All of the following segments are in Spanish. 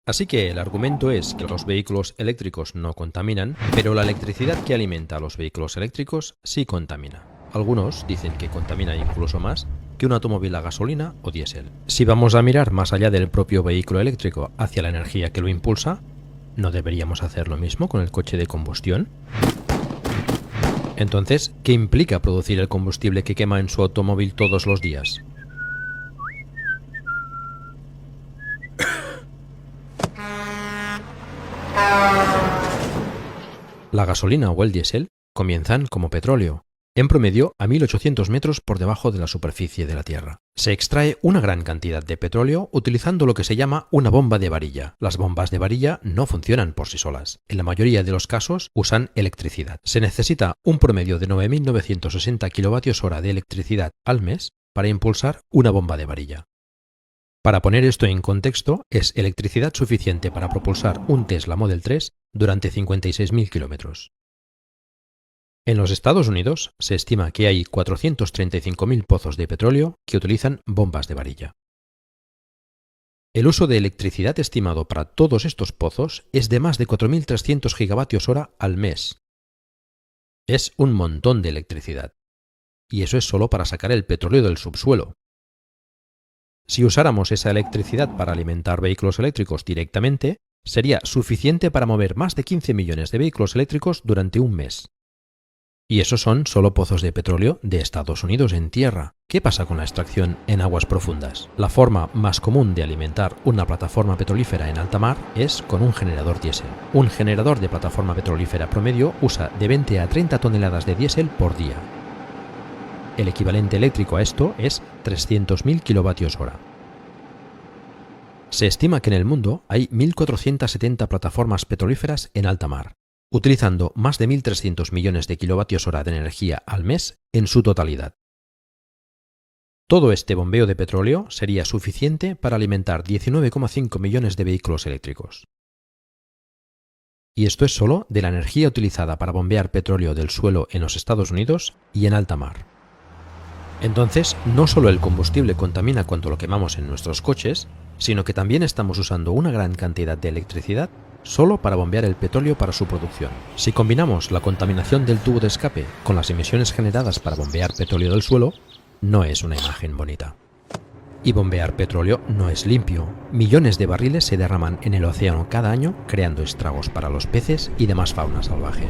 Así que el argumento es que los vehículos eléctricos no contaminan, pero la electricidad que alimenta a los vehículos eléctricos sí contamina. Algunos dicen que contamina incluso más que un automóvil a gasolina o diésel. Si vamos a mirar más allá del propio vehículo eléctrico hacia la energía que lo impulsa, ¿no deberíamos hacer lo mismo con el coche de combustión? Entonces, ¿qué implica producir el combustible que quema en su automóvil todos los días? La gasolina o el diésel comienzan como petróleo, en promedio a 1800 metros por debajo de la superficie de la Tierra. Se extrae una gran cantidad de petróleo utilizando lo que se llama una bomba de varilla. Las bombas de varilla no funcionan por sí solas. En la mayoría de los casos usan electricidad. Se necesita un promedio de 9.960 kWh de electricidad al mes para impulsar una bomba de varilla. Para poner esto en contexto, es electricidad suficiente para propulsar un Tesla Model 3 durante 56.000 kilómetros. En los Estados Unidos se estima que hay 435.000 pozos de petróleo que utilizan bombas de varilla. El uso de electricidad estimado para todos estos pozos es de más de 4.300 gigavatios hora al mes. Es un montón de electricidad. Y eso es solo para sacar el petróleo del subsuelo. Si usáramos esa electricidad para alimentar vehículos eléctricos directamente, sería suficiente para mover más de 15 millones de vehículos eléctricos durante un mes. Y esos son solo pozos de petróleo de Estados Unidos en tierra. ¿Qué pasa con la extracción en aguas profundas? La forma más común de alimentar una plataforma petrolífera en alta mar es con un generador diésel. Un generador de plataforma petrolífera promedio usa de 20 a 30 toneladas de diésel por día. El equivalente eléctrico a esto es 300.000 kilovatios hora. Se estima que en el mundo hay 1.470 plataformas petrolíferas en alta mar, utilizando más de 1.300 millones de kilovatios hora de energía al mes en su totalidad. Todo este bombeo de petróleo sería suficiente para alimentar 19,5 millones de vehículos eléctricos. Y esto es solo de la energía utilizada para bombear petróleo del suelo en los Estados Unidos y en alta mar. Entonces, no solo el combustible contamina cuando lo quemamos en nuestros coches, sino que también estamos usando una gran cantidad de electricidad solo para bombear el petróleo para su producción. Si combinamos la contaminación del tubo de escape con las emisiones generadas para bombear petróleo del suelo, no es una imagen bonita. Y bombear petróleo no es limpio. Millones de barriles se derraman en el océano cada año, creando estragos para los peces y demás fauna salvaje.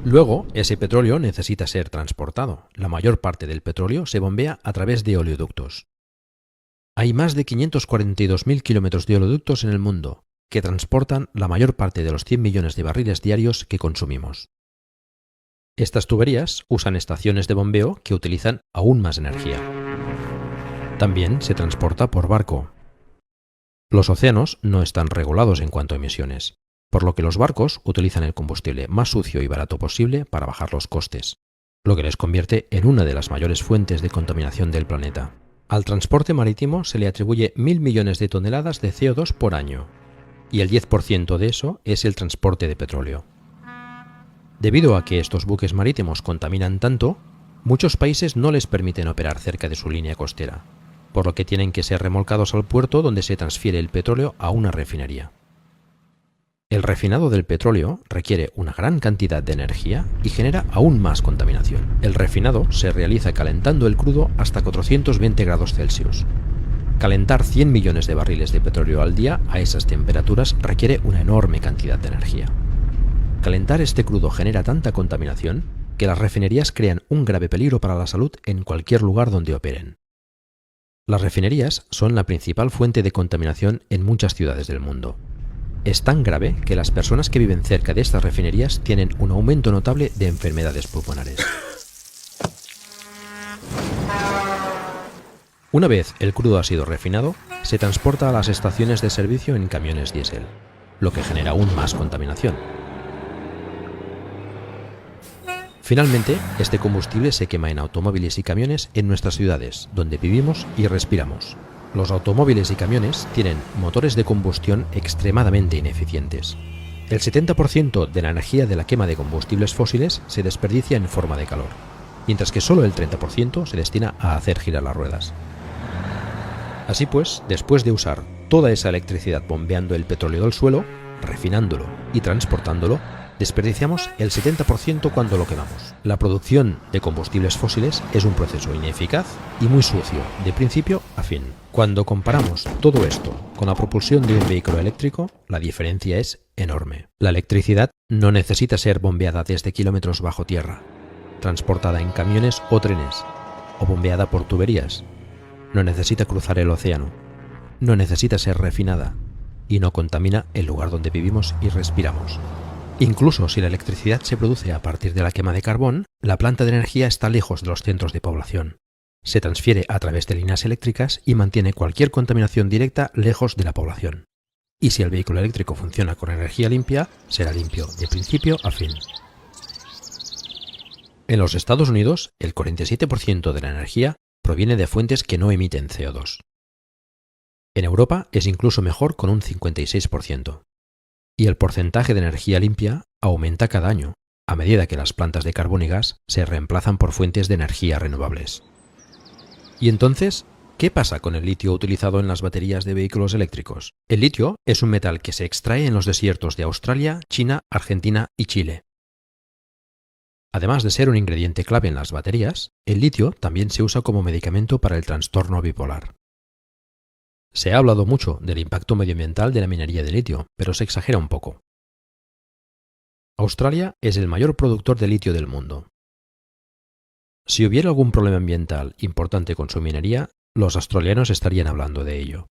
Luego, ese petróleo necesita ser transportado. La mayor parte del petróleo se bombea a través de oleoductos. Hay más de 542.000 kilómetros de oleoductos en el mundo, que transportan la mayor parte de los 100 millones de barriles diarios que consumimos. Estas tuberías usan estaciones de bombeo que utilizan aún más energía. También se transporta por barco. Los océanos no están regulados en cuanto a emisiones, por lo que los barcos utilizan el combustible más sucio y barato posible para bajar los costes, lo que les convierte en una de las mayores fuentes de contaminación del planeta. Al transporte marítimo se le atribuye 1.000 millones de toneladas de CO2 por año, y el 10% de eso es el transporte de petróleo. Debido a que estos buques marítimos contaminan tanto, muchos países no les permiten operar cerca de su línea costera, por lo que tienen que ser remolcados al puerto donde se transfiere el petróleo a una refinería. El refinado del petróleo requiere una gran cantidad de energía y genera aún más contaminación. El refinado se realiza calentando el crudo hasta 420 grados Celsius. Calentar 100 millones de barriles de petróleo al día a esas temperaturas requiere una enorme cantidad de energía. Calentar este crudo genera tanta contaminación que las refinerías crean un grave peligro para la salud en cualquier lugar donde operen. Las refinerías son la principal fuente de contaminación en muchas ciudades del mundo. Es tan grave que las personas que viven cerca de estas refinerías tienen un aumento notable de enfermedades pulmonares. Una vez el crudo ha sido refinado, se transporta a las estaciones de servicio en camiones diésel, lo que genera aún más contaminación. Finalmente, este combustible se quema en automóviles y camiones en nuestras ciudades, donde vivimos y respiramos. Los automóviles y camiones tienen motores de combustión extremadamente ineficientes. El 70% de la energía de la quema de combustibles fósiles se desperdicia en forma de calor, mientras que solo el 30% se destina a hacer girar las ruedas. Así pues, después de usar toda esa electricidad bombeando el petróleo del suelo, refinándolo y transportándolo, desperdiciamos el 70% cuando lo quemamos. La producción de combustibles fósiles es un proceso ineficaz y muy sucio, de principio a fin. Cuando comparamos todo esto con la propulsión de un vehículo eléctrico, la diferencia es enorme. La electricidad no necesita ser bombeada desde kilómetros bajo tierra, transportada en camiones o trenes, o bombeada por tuberías. No necesita cruzar el océano, no necesita ser refinada y no contamina el lugar donde vivimos y respiramos. Incluso si la electricidad se produce a partir de la quema de carbón, la planta de energía está lejos de los centros de población. Se transfiere a través de líneas eléctricas y mantiene cualquier contaminación directa lejos de la población. Y si el vehículo eléctrico funciona con energía limpia, será limpio de principio a fin. En los Estados Unidos, el 47% de la energía proviene de fuentes que no emiten CO2. En Europa es incluso mejor con un 56%. Y el porcentaje de energía limpia aumenta cada año, a medida que las plantas de carbón y gas se reemplazan por fuentes de energía renovables. ¿Y entonces qué pasa con el litio utilizado en las baterías de vehículos eléctricos? El litio es un metal que se extrae en los desiertos de Australia, China, Argentina y Chile. Además de ser un ingrediente clave en las baterías, el litio también se usa como medicamento para el trastorno bipolar. Se ha hablado mucho del impacto medioambiental de la minería de litio, pero se exagera un poco. Australia es el mayor productor de litio del mundo. Si hubiera algún problema ambiental importante con su minería, los australianos estarían hablando de ello.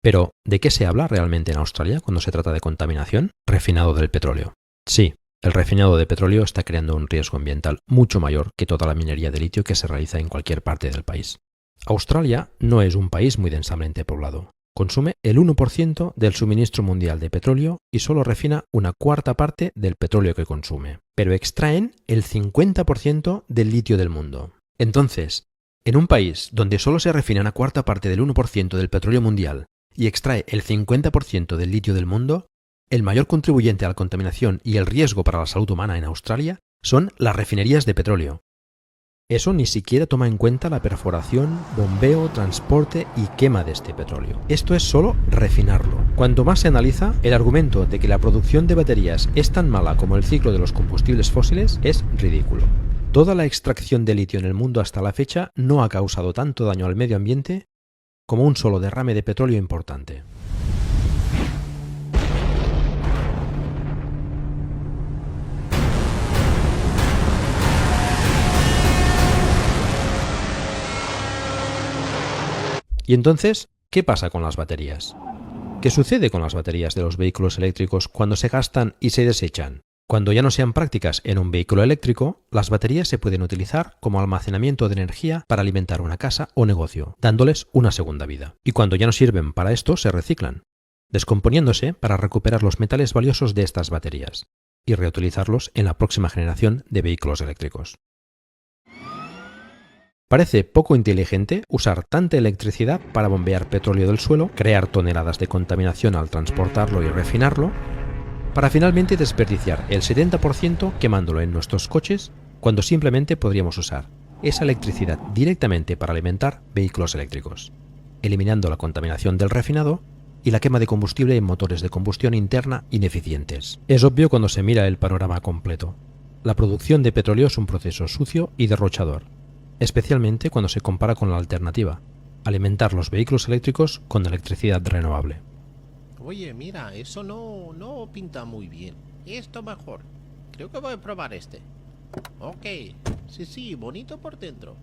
Pero, ¿de qué se habla realmente en Australia cuando se trata de contaminación? Refinado del petróleo. Sí, el refinado de petróleo está creando un riesgo ambiental mucho mayor que toda la minería de litio que se realiza en cualquier parte del país. Australia no es un país muy densamente poblado. Consume el 1% del suministro mundial de petróleo y solo refina una cuarta parte del petróleo que consume. Pero extraen el 50% del litio del mundo. Entonces, en un país donde solo se refina una cuarta parte del 1% del petróleo mundial y extrae el 50% del litio del mundo, el mayor contribuyente a la contaminación y el riesgo para la salud humana en Australia son las refinerías de petróleo. Eso ni siquiera toma en cuenta la perforación, bombeo, transporte y quema de este petróleo. Esto es solo refinarlo. Cuanto más se analiza, el argumento de que la producción de baterías es tan mala como el ciclo de los combustibles fósiles es ridículo. Toda la extracción de litio en el mundo hasta la fecha no ha causado tanto daño al medio ambiente como un solo derrame de petróleo importante. ¿Y entonces qué pasa con las baterías? ¿Qué sucede con las baterías de los vehículos eléctricos cuando se gastan y se desechan? Cuando ya no sean prácticas en un vehículo eléctrico, las baterías se pueden utilizar como almacenamiento de energía para alimentar una casa o negocio, dándoles una segunda vida. Y cuando ya no sirven para esto, se reciclan, descomponiéndose para recuperar los metales valiosos de estas baterías y reutilizarlos en la próxima generación de vehículos eléctricos. Parece poco inteligente usar tanta electricidad para bombear petróleo del suelo, crear toneladas de contaminación al transportarlo y refinarlo, para finalmente desperdiciar el 70% quemándolo en nuestros coches cuando simplemente podríamos usar esa electricidad directamente para alimentar vehículos eléctricos, eliminando la contaminación del refinado y la quema de combustible en motores de combustión interna ineficientes. Es obvio cuando se mira el panorama completo. La producción de petróleo es un proceso sucio y derrochador, especialmente cuando se compara con la alternativa, alimentar los vehículos eléctricos con electricidad renovable. Oye, mira, eso no pinta muy bien. Esto mejor. Creo que voy a probar este. Ok. Sí, bonito por dentro.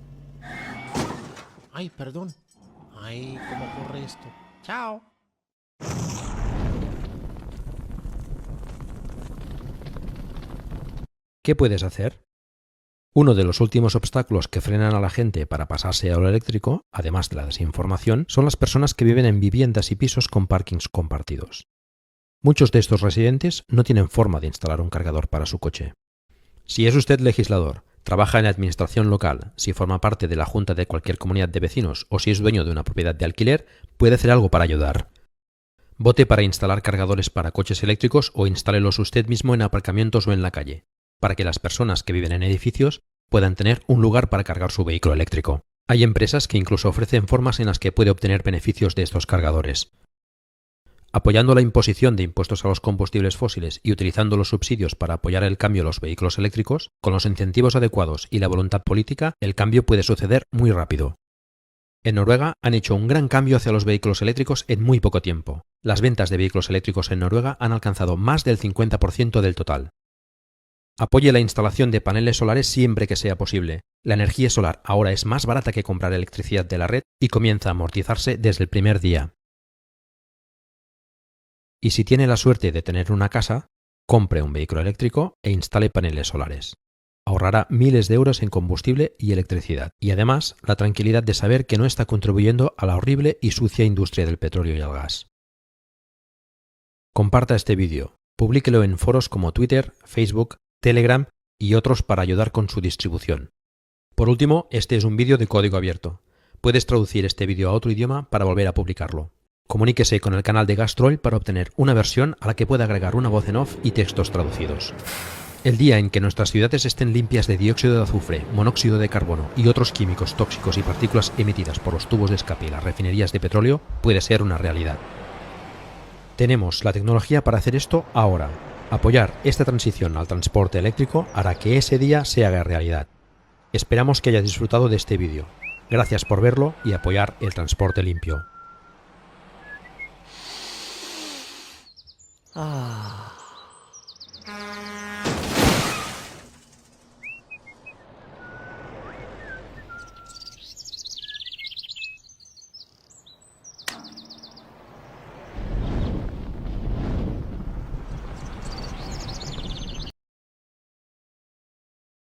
Ay, perdón. Ay, ¿cómo corre esto? Chao. ¿Qué puedes hacer? Uno de los últimos obstáculos que frenan a la gente para pasarse a lo eléctrico, además de la desinformación, son las personas que viven en viviendas y pisos con parkings compartidos. Muchos de estos residentes no tienen forma de instalar un cargador para su coche. Si es usted legislador, trabaja en la administración local, si forma parte de la junta de cualquier comunidad de vecinos o si es dueño de una propiedad de alquiler, puede hacer algo para ayudar. Vote para instalar cargadores para coches eléctricos o instálelos usted mismo en aparcamientos o en la calle, para que las personas que viven en edificios puedan tener un lugar para cargar su vehículo eléctrico. Hay empresas que incluso ofrecen formas en las que puede obtener beneficios de estos cargadores. Apoyando la imposición de impuestos a los combustibles fósiles y utilizando los subsidios para apoyar el cambio a los vehículos eléctricos, con los incentivos adecuados y la voluntad política, el cambio puede suceder muy rápido. En Noruega han hecho un gran cambio hacia los vehículos eléctricos en muy poco tiempo. Las ventas de vehículos eléctricos en Noruega han alcanzado más del 50% del total. Apoye la instalación de paneles solares siempre que sea posible. La energía solar ahora es más barata que comprar electricidad de la red y comienza a amortizarse desde el primer día. Y si tiene la suerte de tener una casa, compre un vehículo eléctrico e instale paneles solares. Ahorrará miles de euros en combustible y electricidad, y además la tranquilidad de saber que no está contribuyendo a la horrible y sucia industria del petróleo y el gas. Comparta este vídeo, publíquelo en foros como Twitter, Facebook, Telegram y otros para ayudar con su distribución. Por último, este es un vídeo de código abierto. Puedes traducir este vídeo a otro idioma para volver a publicarlo. Comuníquese con el canal de Gastroll para obtener una versión a la que pueda agregar una voz en off y textos traducidos. El día en que nuestras ciudades estén limpias de dióxido de azufre, monóxido de carbono y otros químicos tóxicos y partículas emitidas por los tubos de escape y las refinerías de petróleo puede ser una realidad. Tenemos la tecnología para hacer esto ahora. Apoyar esta transición al transporte eléctrico hará que ese día se haga realidad. Esperamos que hayas disfrutado de este vídeo. Gracias por verlo y apoyar el transporte limpio.